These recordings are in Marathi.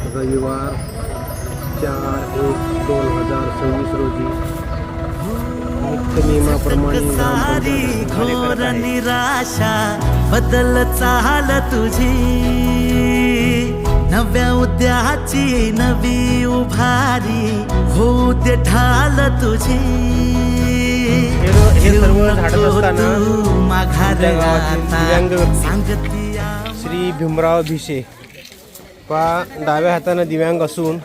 रविवार 4/1/2026 रोजी नियमाप्रमाणे घोर निराशा बदल चाल तुझी, नव्या उद्याची नवी उभारी होऊ दे ढाल तुझी। हे सर्व झाडत असताना श्री भीमराव भिसे पा डाव्या हाताने दिव्यांग असून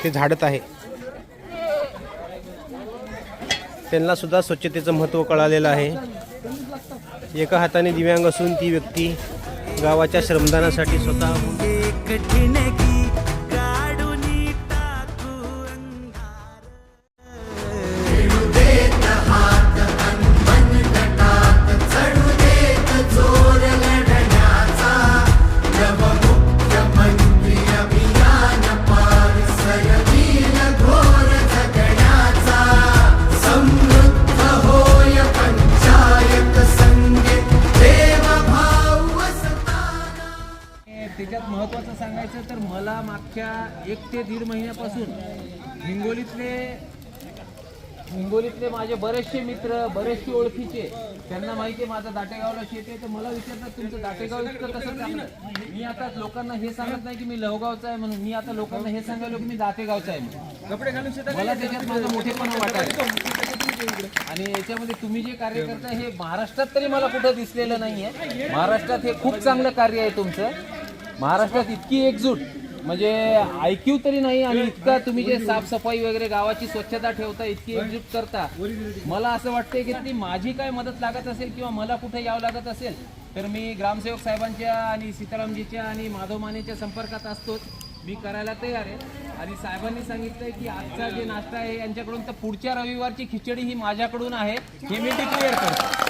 ते झाडत आहे। त्यांना सुद्धा स्वच्छतेचं महत्त्व कळालेलं आहे। एका हाताने दिव्यांग असून ती व्यक्ती गावाच्या श्रमदानासाठी स्वतः त्याच्यात महत्त्वाचं सांगायचं तर मला मागच्या 1 ते 1.5 महिन्यापासून हिंगोलीतले माझे बरेचसे मित्र, बरेचसे ओळखीचे, त्यांना माहिती आहे माझं दाटेगावला शेत आहे, तर मला विचारतात तुमचं दाटेगाव इतकं कसं चांगलं। मी आता लोकांना हे सांगत नाही की मी लवगावचा आहे म्हणून, मी आता लोकांना हे सांगायलो की मी दाटेगावचा आहे म्हणून। कपडे घालून मला त्याच्यात माझं मोठेपणा वाटायचं। आणि याच्यामध्ये तुम्ही जे कार्य करताय हे महाराष्ट्रात तरी मला कुठं दिसलेलं नाहीये। महाराष्ट्रात हे खूप चांगलं कार्य आहे तुमचं। महाराष्ट्रात इतकी एकजूट म्हणजे IQ तरी नाही, आणि इतका तुम्ही जे साफसफाई वगैरे गावाची स्वच्छता ठेवता, इतकी एकजूट करता। मला असं वाटतंय की ती माझी काय मदत लागत असेल किंवा मला कुठे यावं लागत असेल तर मी ग्रामसेवक साहेबांच्या आणि सीतारामजीच्या आणि माधव मानेच्या संपर्कात असतोच, मी करायला तयार आहे। आणि साहेबांनी सांगितलंय की आजचा जे नाश्ता आहे यांच्याकडून, तर पुढच्या रविवारची खिचडी ही माझ्याकडून आहे, हे मी डिक्लेअर करतो।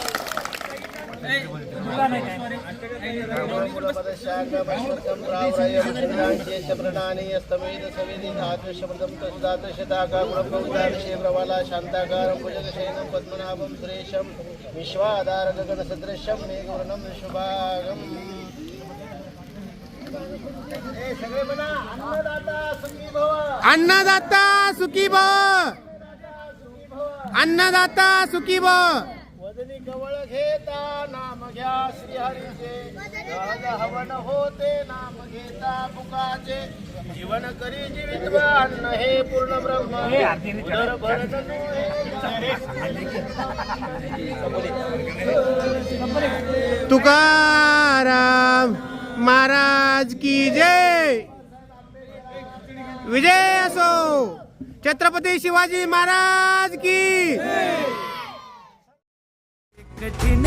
अन्नदाता सुखी भव, अन्नदाता सुखी भव। वदनी कवळ घेता नाम घ्या श्रीहरीचे, सहज हवन होते नाम घेता मुखाचे। जीवन करी जीवितवान हे पूर्ण ब्रह्म, उदर भरण तुकाराम महाराज की जय। विजय असो छत्रपती शिवाजी महाराज की। कठीण